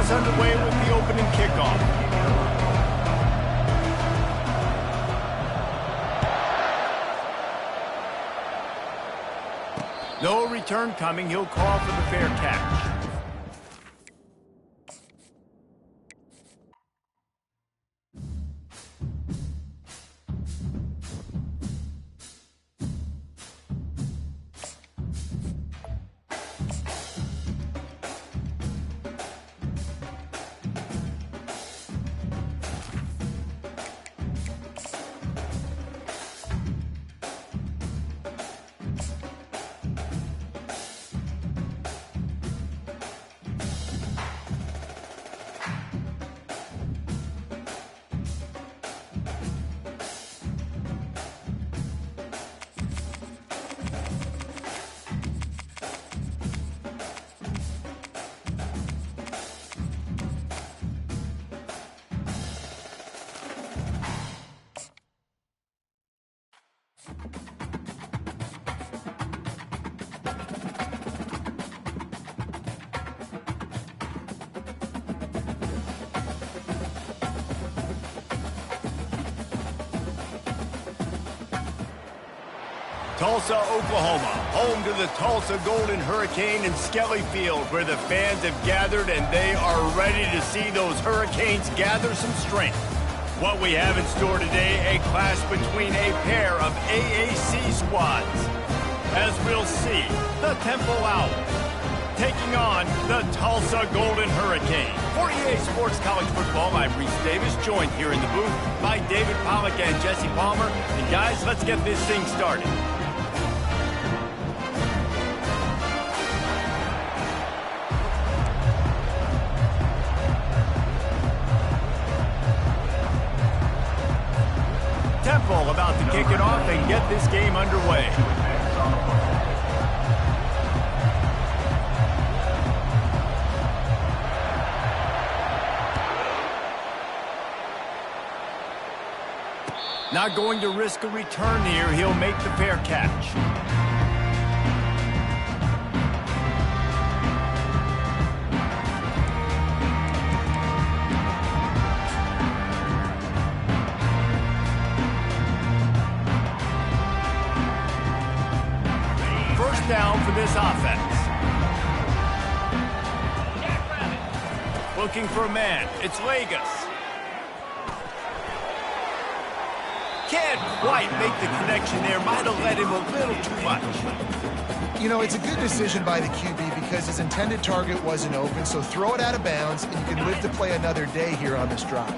gets underway with the opening kickoff. No return coming. He'll call for the fair catch. Tulsa, Oklahoma, home to the Tulsa Golden Hurricane in Skelly Field, where the fans have gathered and they are ready to see those Hurricanes gather some strength. What we have in store today, a clash between a pair of AAC squads. As we'll see, the Temple Owls taking on the Tulsa Golden Hurricane. For EA Sports College Football, I'm Reese Davis, joined here in the booth by David Pollack and Jesse Palmer. And guys, let's get this thing started. Temple about to kick it off and get this game underway. Not going to risk a return here. He'll make the fair catch. Down for this offense. Looking for a man. It's Vegas. Can't quite make the connection there. Might have let him a little too much. You know, it's a good decision by the QB because his intended target wasn't open, so throw it out of bounds, and you can live to play another day here on this drive.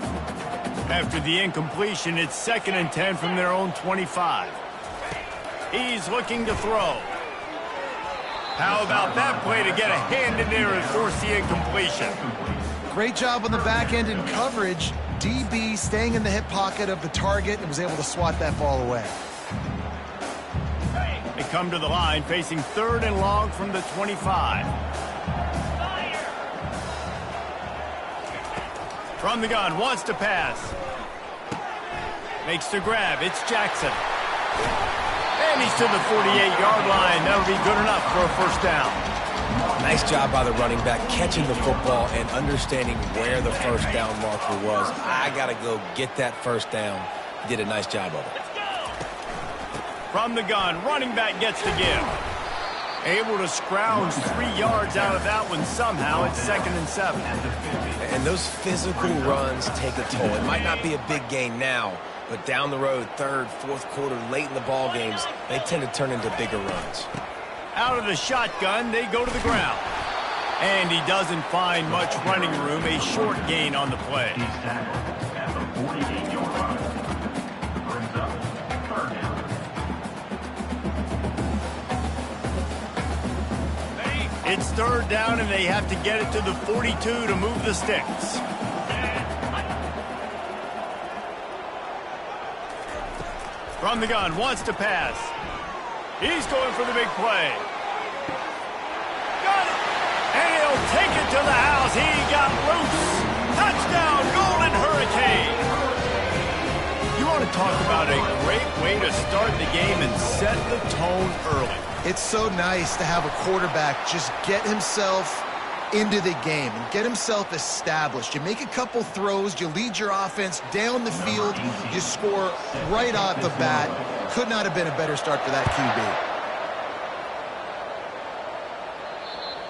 After the incompletion, it's 2nd and 10 from their own 25. He's looking to throw. How about that play to get a hand in there and force the incompletion? Great job on the back end in coverage. DB staying in the hip pocket of the target and was able to swat that ball away. They come to the line facing 3rd and long from the 25. From the gun, wants to pass. Makes the grab. It's Jackson. And he's to the 48-yard line. That'll be good enough for a first down. Nice job by the running back, catching the football and understanding where the first down marker was. I got to go get that first down. He did a nice job of it. From the gun, running back gets the give. Able to scrounge 3 yards out of that one somehow. It's 2nd and 7. And those physical runs take a toll. It might not be a big gain now, but down the road, 3rd, 4th quarter, late in the ball games, they tend to turn into bigger runs. Out of the shotgun, they go to the ground. And he doesn't find much running room, a short gain on the play. It's 3rd down, and they have to get it to the 42 to move the sticks. From the gun, wants to pass. He's going for the big play. Got it! And he'll take it to the house. He got loose. Touchdown, Golden Hurricane. You want to talk about a great way to start the game and set the tone early. It's so nice to have a quarterback just get himself into the game and get himself established. You make a couple throws, you lead your offense down the field, you score right off the bat. Could not have been a better start for that QB.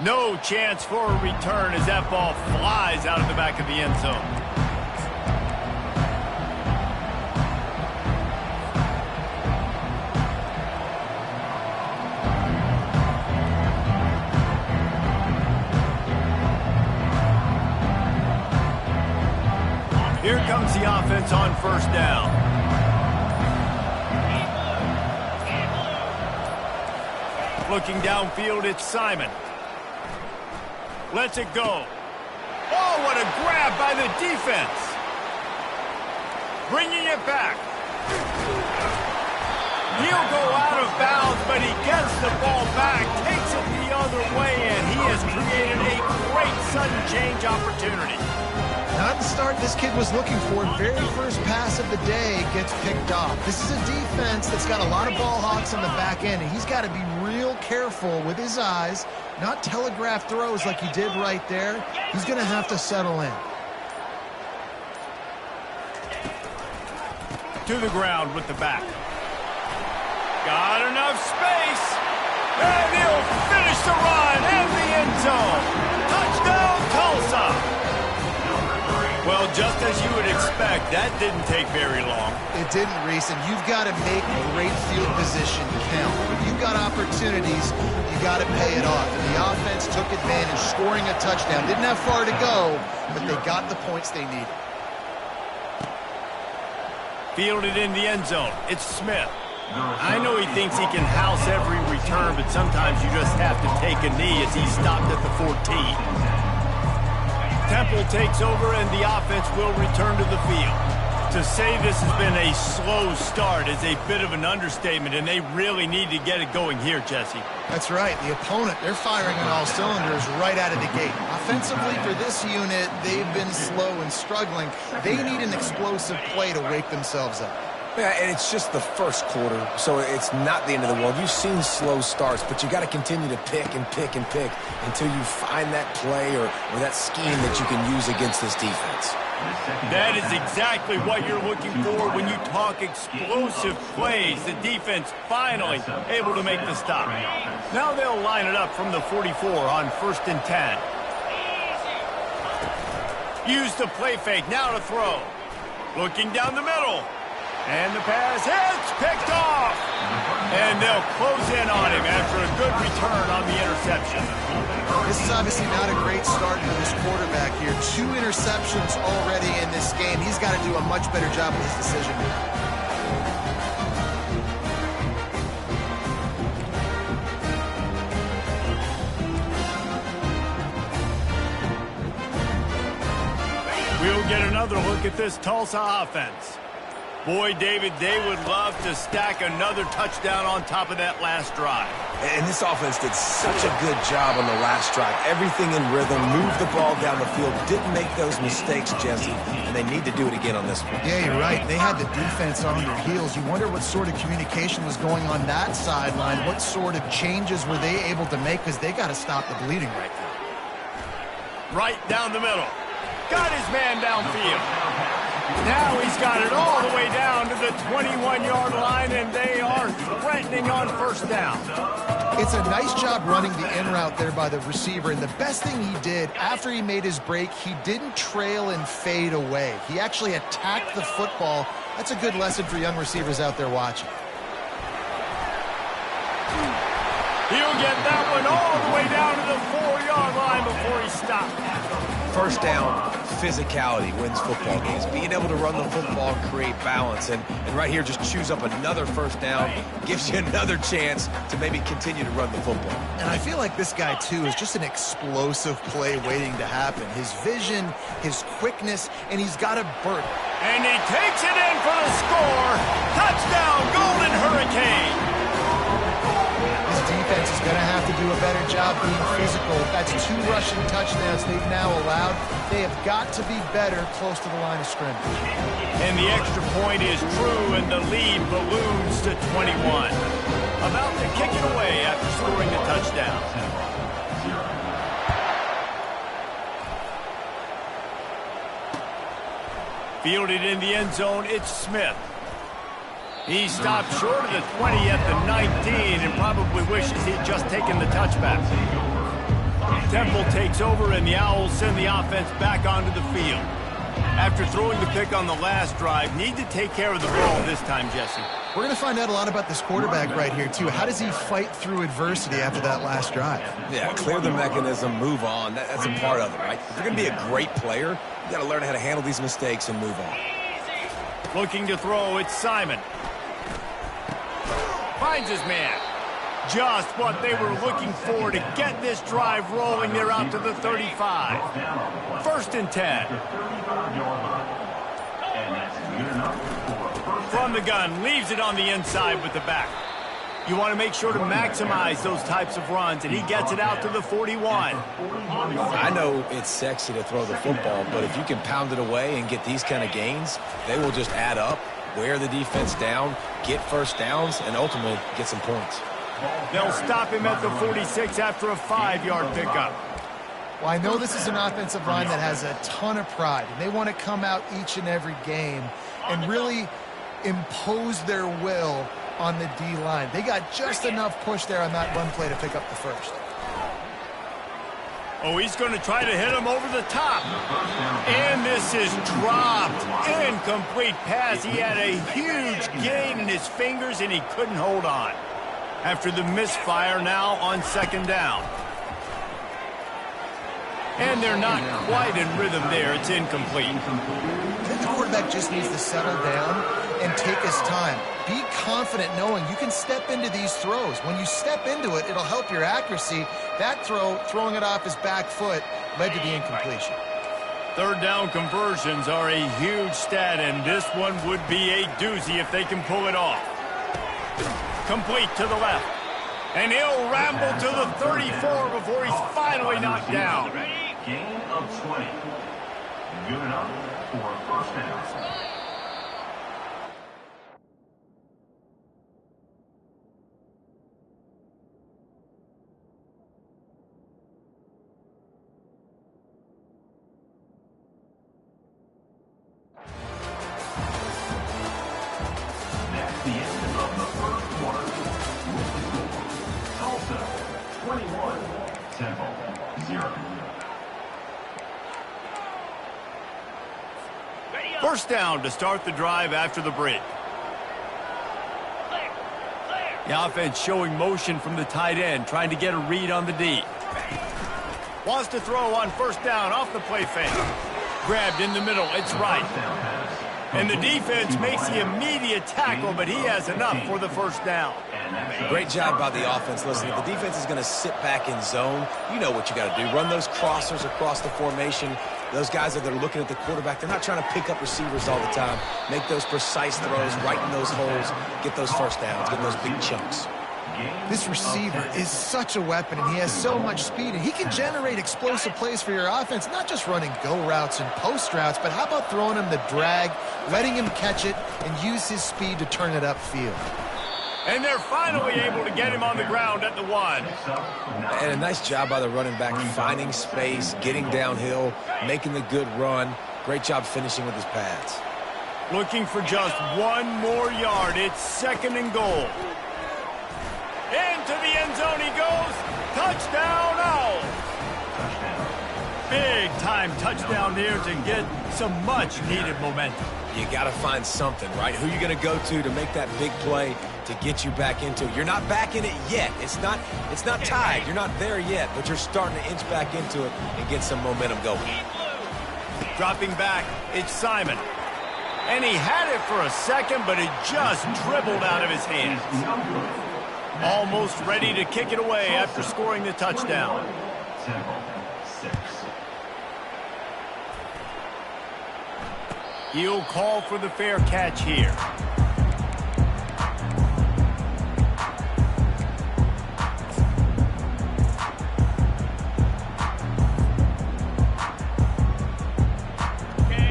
No chance for a return as that ball flies out of the back of the end zone. Here comes the offense on first down. Looking downfield, it's Simon. Lets it go. Oh, what a grab by the defense. Bringing it back. He'll go out of bounds, but he gets the ball back, takes it the other way, and he has created a great sudden change opportunity. Not the start this kid was looking for. Very first pass of the day gets picked off. This is a defense that's got a lot of ball hawks on the back end, and he's got to be real careful with his eyes, not telegraph throws like he did right there. He's going to have to settle in. To the ground with the back. Got enough space, and he'll finish the run in the end zone. Touchdown, Tulsa. Well, just as you would expect, that didn't take very long. It didn't, Reese, and you've got to make great field position count. When you've got opportunities, you got to pay it off. And the offense took advantage, scoring a touchdown. Didn't have far to go, but they got the points they needed. Fielded in the end zone. It's Smith. I know he thinks he can house every return, but sometimes you just have to take a knee as he stopped at the 14. Temple takes over, and the offense will return to the field. To say this has been a slow start is a bit of an understatement, and they really need to get it going here, Jesse. That's right. The opponent, they're firing on all cylinders right out of the gate. Offensively, for this unit, they've been slow and struggling. They need an explosive play to wake themselves up. Yeah, and it's just the first quarter, so it's not the end of the world. You've seen slow starts, but you got to continue to pick and pick and pick until you find that play or that scheme that you can use against this defense. That is exactly what you're looking for when you talk explosive plays. The defense finally able to make the stop. Now they'll line it up from the 44 on 1st and 10. Use the play fake now to throw. Looking down the middle. And the pass hits, picked off. And they'll close in on him after a good return on the interception. This is obviously not a great start for this quarterback here. 2 interceptions already in this game. He's got to do a much better job with his decision. We'll get another look at this Tulsa offense. Boy, David, they would love to stack another touchdown on top of that last drive. And this offense did such a good job on the last drive. Everything in rhythm, moved the ball down the field, didn't make those mistakes, Jesse, and they need to do it again on this one. Yeah, you're right. They had the defense on their heels. You wonder what sort of communication was going on that sideline. What sort of changes were they able to make, because they got to stop the bleeding right now. Right down the middle. Got his man downfield. Now he's got it all the way down to the 21-yard line, and they are threatening on first down. It's a nice job running the in route there by the receiver, and the best thing he did after he made his break, he didn't trail and fade away. He actually attacked the football. That's a good lesson for young receivers out there watching. He'll get that one all the way down to the 4-yard line before he stopped. First down, physicality wins football games. Being able to run the football, create balance, and right here just choose up another first down, gives you another chance to maybe continue to run the football. And I feel like this guy, too, is just an explosive play waiting to happen. His vision, his quickness, and he's got a burst. And he takes it in for the score. Touchdown, Golden Hurricane. This defense is going to have to do a better job being physical. That's 2 rushing touchdowns they've now allowed. They have got to be better close to the line of scrimmage. And the extra point is true, and the lead balloons to 21. About to kick it away after scoring the touchdown. Fielded in the end zone, it's Smith. He stopped short of the 20 at the 19 and probably wishes he'd just taken the touchback. Temple takes over, and the Owls send the offense back onto the field. After throwing the pick on the last drive, need to take care of the ball this time, Jesse. We're going to find out a lot about this quarterback right here, too. How does he fight through adversity after that last drive? Yeah, clear the mechanism, move on. That's a part of it, right? If you're going to be a great player, you got to learn how to handle these mistakes and move on. Looking to throw, it's Simon. Finds his man. Just what they were looking for to get this drive rolling. They're out to the 35. 1st and 10. From the gun, leaves it on the inside with the back. You want to make sure to maximize those types of runs, and he gets it out to the 41. I know it's sexy to throw the football, but if you can pound it away and get these kind of gains, they will just add up, wear the defense down, get first downs, and ultimately get some points. They'll stop him at the 46 after a 5-yard pickup. Well, I know this is an offensive line that has a ton of pride, and they want to come out each and every game and really impose their will on the D-line. They got just enough push there on that run play to pick up the first. Oh, he's going to try to hit him over the top. And this is dropped. Incomplete pass. He had a huge gain in his fingers, and he couldn't hold on. After the misfire, now on 2nd down. And they're not quite in rhythm there. It's incomplete. I think the quarterback just needs to settle down and take his time. Be confident knowing you can step into these throws. When you step into it, it'll help your accuracy. That throw, throwing it off his back foot, led to the incompletion. 3rd down conversions are a huge stat, and this one would be a doozy if they can pull it off. Complete to the left. And he'll ramble to the 34 before he's finally knocked down. Gain of 20. Good enough for 1st down. That's the end of the 1st quarter. Tulsa 21, Temple 0. 1st down to start the drive after the break. The offense showing motion from the tight end, trying to get a read on the D. Wants to throw on 1st down off the play fake. Grabbed in the middle, it's right. And the defense makes the immediate tackle, but he has enough for the 1st down. Great job by the offense. Listen, if the defense is going to sit back in zone, you know what you got to do. Run those crossers across the formation. Those guys that are looking at the quarterback, they're not trying to pick up receivers all the time. Make those precise throws, right in those holes, get those 1st downs, get those big chunks. This receiver is such a weapon, and he has so much speed, and he can generate explosive plays for your offense, not just running go routes and post routes, but how about throwing him the drag, letting him catch it, and use his speed to turn it upfield. And they're finally able to get him on the ground at the 1. And a nice job by the running back, finding space, getting downhill, making the good run. Great job finishing with his pads. Looking for just 1 more yard. It's 2nd and goal. Into the end zone he goes. Touchdown, Owls. Big time touchdown there to get some much needed momentum. You got to find something, right? Who you going to go to make that big play to get you back into it? You're not back in it yet. It's not tied. You're not there yet, but you're starting to inch back into it and get some momentum going. Dropping back, it's Simon. And he had it for a second, but it just dribbled out of his hands. Almost ready to kick it away after scoring the touchdown. He'll call for the fair catch here.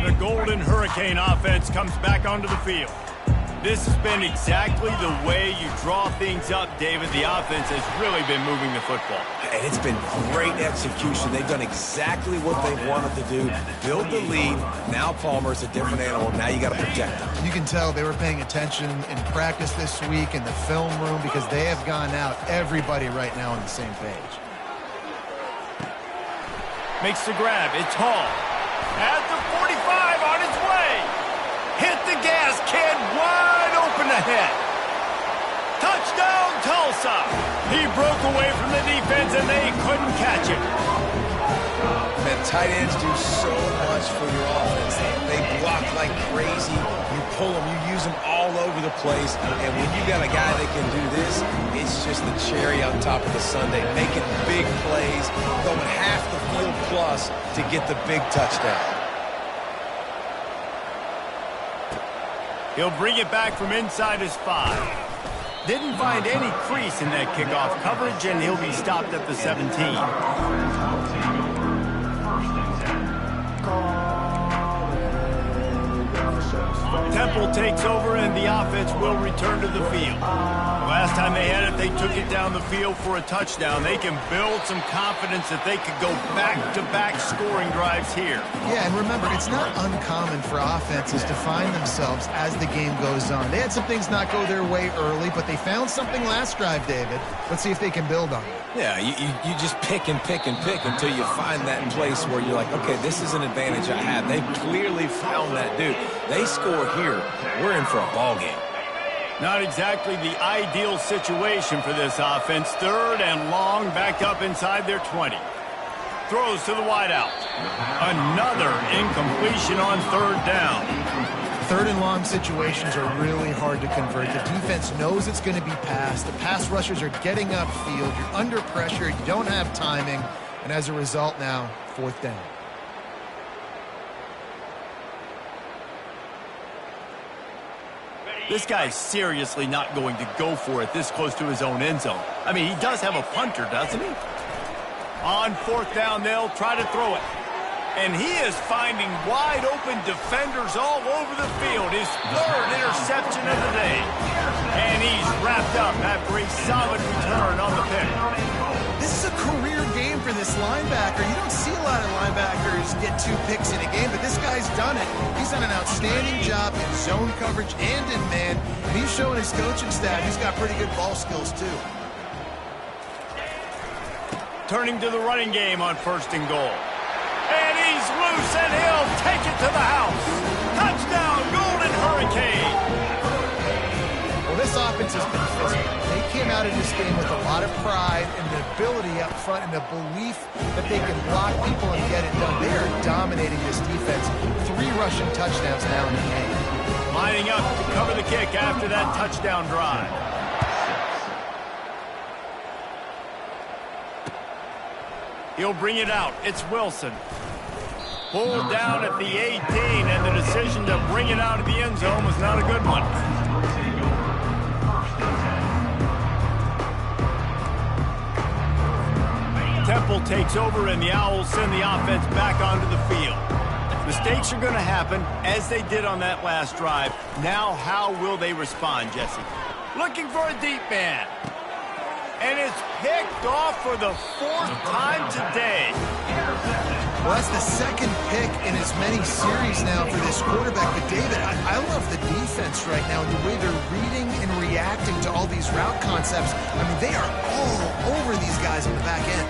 The Golden Hurricane offense comes back onto the field. This has been exactly the way you draw things up, David. The offense has really been moving the football. And it's been great execution. They've done exactly what they wanted to do. Build the lead. Now Palmer's a different animal. Now you got to protect him. You can tell they were paying attention in practice this week in the film room because they have gone out, everybody right now on the same page. Makes the grab. It's Hall. At the 45 on his way. Hit the gas, kid. Wide open ahead. Touchdown, Tulsa. He broke away from the defense, and they couldn't catch him. Man, tight ends do so much for your offense. They block like crazy. You pull them. You use them all over the place. And when you got a guy that can do this, it's just the cherry on top of the sundae. Making big plays, going half the field plus to get the big touchdown. He'll bring it back from inside his 5. Didn't find any crease in that kickoff coverage, and he'll be stopped at the 17. Temple takes over, and the offense will return to the field. Last time they had it, they took it down the field for a touchdown. They can build some confidence that they could go back-to-back scoring drives here. Yeah, and remember, it's not uncommon for offenses to find themselves as the game goes on. They had some things not go their way early, but they found something last drive, David. Let's see if they can build on it. Yeah, you just pick and pick and pick until you find that place where you're like, okay, this is an advantage I have. They clearly found that dude. They score here, we're in for a ball game. Not exactly the ideal situation for this offense. 3rd and long, back up inside their 20. Throws to the wideout. Another incompletion on 3rd down. 3rd and long situations are really hard to convert. The defense knows it's going to be passed. The pass rushers are getting upfield. You're under pressure. You don't have timing. And as a result now, 4th down. This guy's seriously not going to go for it this close to his own end zone. I mean, he does have a punter, doesn't he? On 4th down, they'll try to throw it. And he is finding wide-open defenders all over the field. His 3rd interception of the day. And he's wrapped up after a solid return on the pick. This is a career game for this linebacker. You don't see a lot of linebackers get 2 picks in a game, but this guy's done it. He's done an outstanding job in zone coverage and in man. And he's showing his coaching staff he's got pretty good ball skills, too. Turning to the running game on 1st and goal. And he's loose, and he'll take it to the house. Touchdown, Golden Hurricane. Well, this offense has been physical. They came out of this game with a lot of pride and the ability up front and the belief that they can block people and get it done. They are dominating this defense. 3 rushing touchdowns now in the game. Lining up to cover the kick after that touchdown drive. He'll bring it out. It's Wilson. Pulled down at the 18, and the decision to bring it out of the end zone was not a good one. Temple takes over, and the Owls send the offense back onto the field. Mistakes are going to happen, as they did on that last drive. Now, how will they respond, Jesse? Looking for a deep man. And it's picked off for the 4th time today. Well, that's the 2nd pick in as many series now for this quarterback. But, David, I love the defense right now and the way they're reading and reacting to all these route concepts. I mean, they are all over these guys in the back end.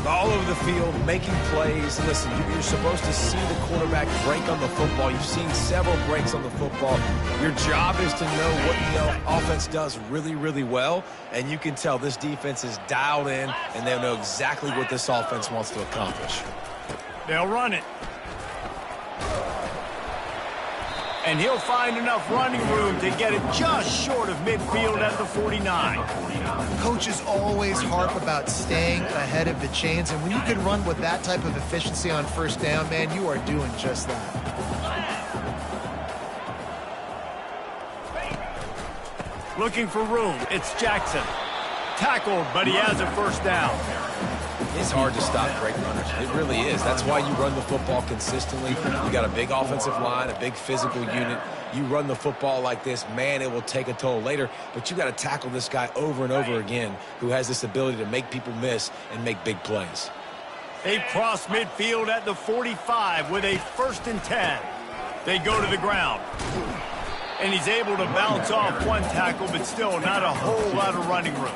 All over the field, making plays. Listen, you're supposed to see the quarterback break on the football. You've seen several breaks on the football. Your job is to know what the offense does really, really well. And you can tell this defense is dialed in, and they'll know exactly what this offense wants to accomplish. They'll run it. And he'll find enough running room to get it just short of midfield at the 49. Coaches always harp about staying ahead of the chains, and when you can run with that type of efficiency on 1st down, man, you are doing just that. Looking for room. It's Jackson. Tackled, but he has a 1st down. It's hard to stop great runners. It really is. That's why you run the football consistently. You got a big offensive line, a big physical unit. You run the football like this, man, it will take a toll later. But you got to tackle this guy over and over again who has this ability to make people miss and make big plays. They've crossed midfield at the 45 with a 1st and 10. They go to the ground. And he's able to bounce off one tackle, but still not a whole lot of running room.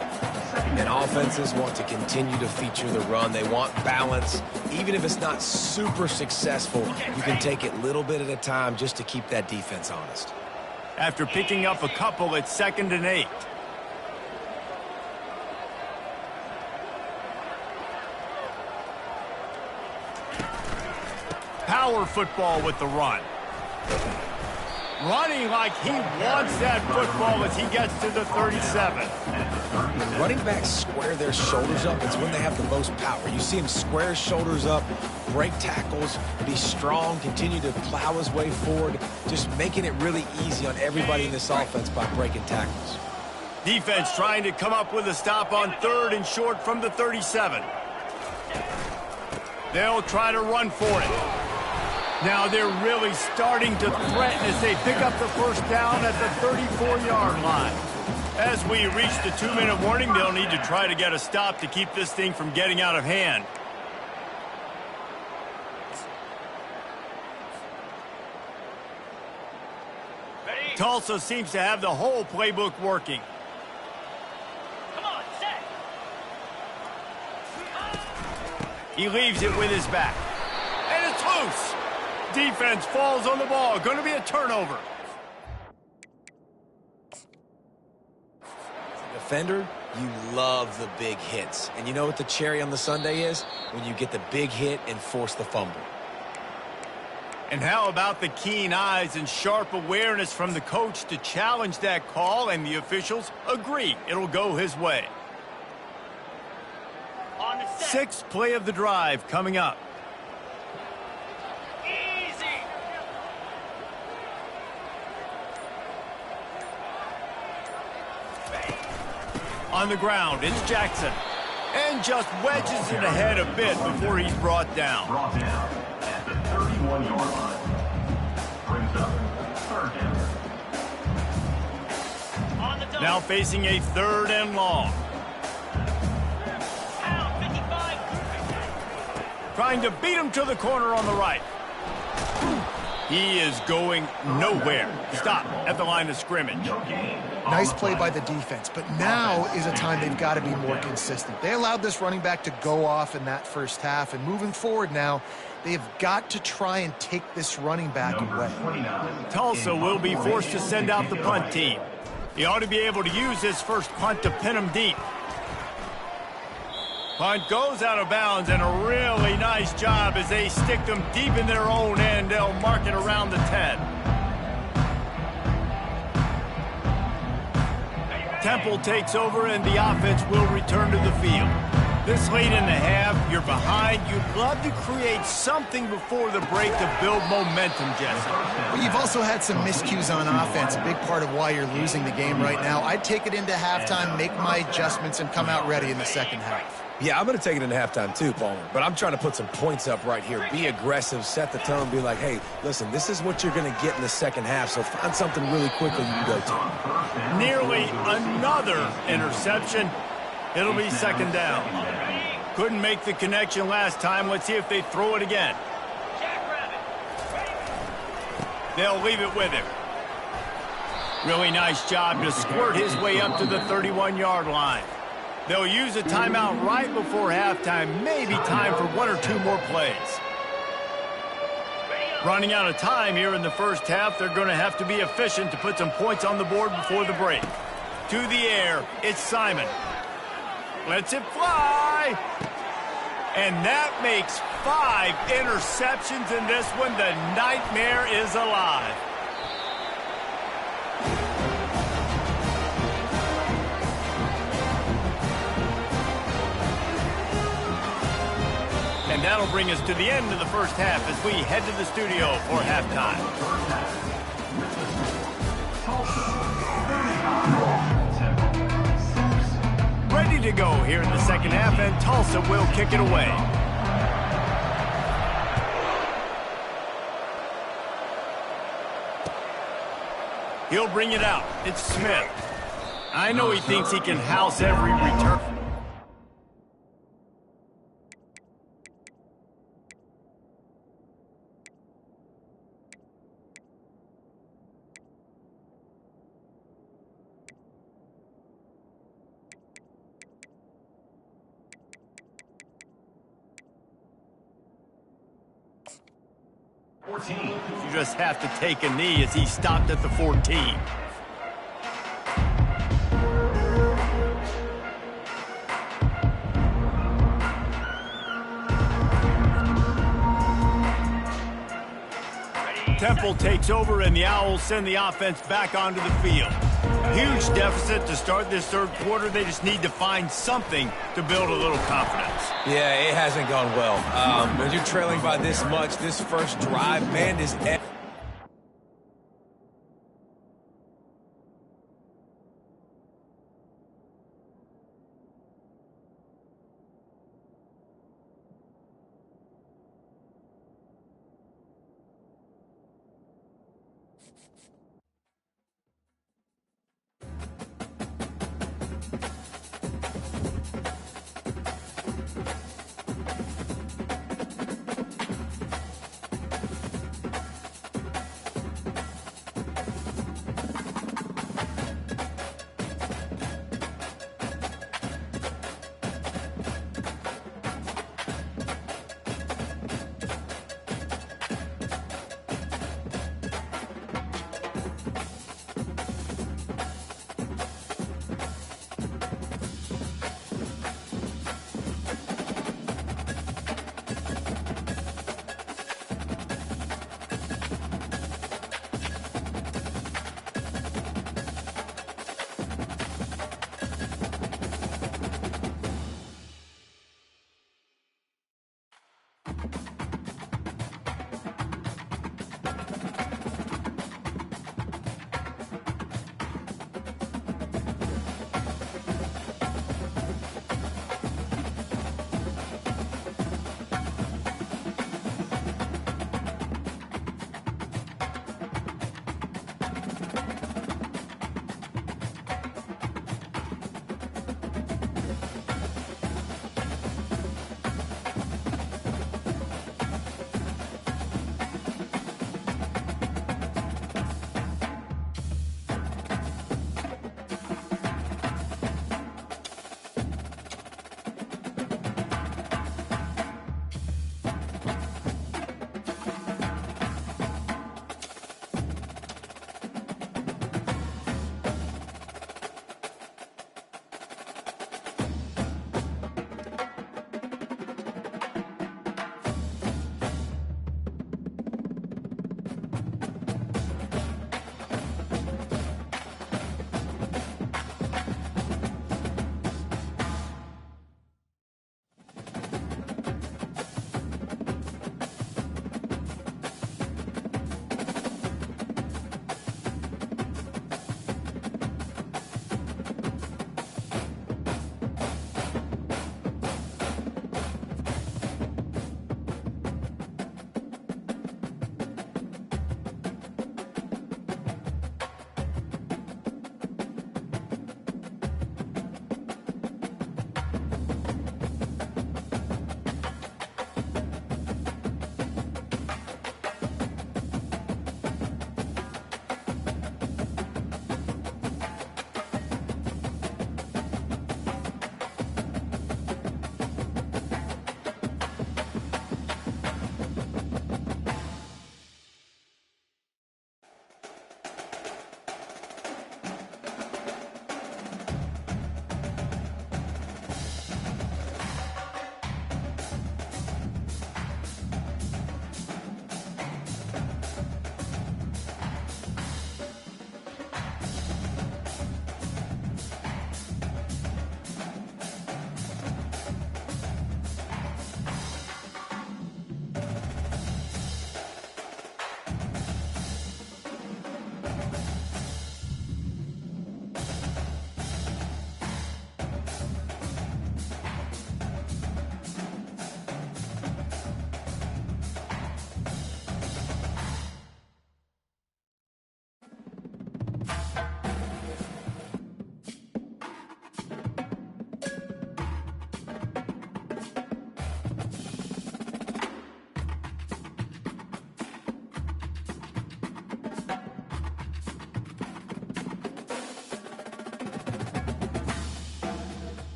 And offenses want to continue to feature the run. They want balance. Even if it's not super successful, you can take it little bit at a time just to keep that defense honest. After picking up a couple, it's 2nd and 8. Power football with the run. Running like he wants that football as he gets to the 37. When running backs square their shoulders up, it's when they have the most power. You see him square his shoulders up, break tackles, be strong, continue to plow his way forward, just making it really easy on everybody in this offense by breaking tackles. Defense trying to come up with a stop on 3rd and short from the 37. They'll try to run for it. Now they're really starting to threaten as they pick up the 1st down at the 34-yard line. As we reach the 2-minute warning, they'll need to try to get a stop to keep this thing from getting out of hand. Tulsa seems to have the whole playbook working. Come on, set. He leaves it with his back. And it's loose. Defense falls on the ball. Going to be a turnover. Defender, you love the big hits. And you know what the cherry on the sundae is? When you get the big hit and force the fumble. And how about the keen eyes and sharp awareness from the coach to challenge that call, and the officials agree it'll go his way. On the set. 6th play of the drive coming up. Easy. On the ground, it's Jackson. And just wedges it ahead a bit before he's brought down. Brought down at the 31-yard line. Brings up 3rd down. On the double. Now facing a 3rd and long. Pound 55. Trying to beat him to the corner on the right. He is going nowhere. Stop at the line of scrimmage. No gain. Nice play by the defense, but now is a time they've got to be more consistent. They allowed this running back to go off in that 1st half, and moving forward now, they've got to try and take this running back away. Tulsa will be forced to send out the punt team. He ought to be able to use his 1st punt to pin him deep. Punt goes out of bounds, and a really nice job as they stick them deep in their own end. They'll mark it around the 10. Temple takes over, and the offense will return to the field. This late in the half, you're behind. You'd love to create something before the break to build momentum, Jesse. Well, you've also had some miscues on offense, a big part of why you're losing the game right now. I'd take it into halftime, make my adjustments, and come out ready in the 2nd half. Yeah, I'm going to take it into halftime too, Palmer. But I'm trying to put some points up right here. Be aggressive, set the tone, be like, hey, listen, this is what you're going to get in the 2nd half, so find something really quickly you can go to. Nearly another interception. It'll be 2nd down. Couldn't make the connection last time. Let's see if they throw it again. They'll leave it with him. Really nice job to squirt his way up to the 31-yard line. They'll use a timeout right before halftime. Maybe time for 1 or 2 more plays. Running out of time here in the 1st half. They're going to have to be efficient to put some points on the board before the break. To the air, it's Simon. Lets it fly. And that makes 5 interceptions in this one. The nightmare is alive. And that'll bring us to the end of the 1st half as we head to the studio for halftime. Ready to go here in the second half, and Tulsa will kick it away. He'll bring it out. It's Smith. I know he thinks he can house every return. You just have to take a knee as he stopped at the 14. Temple takes over, and the Owls send the offense back onto the field. Huge deficit to start this third quarter. They just need to find something to build a little confidence. Yeah, it hasn't gone well. When you're trailing by this much, this first drive, man, is...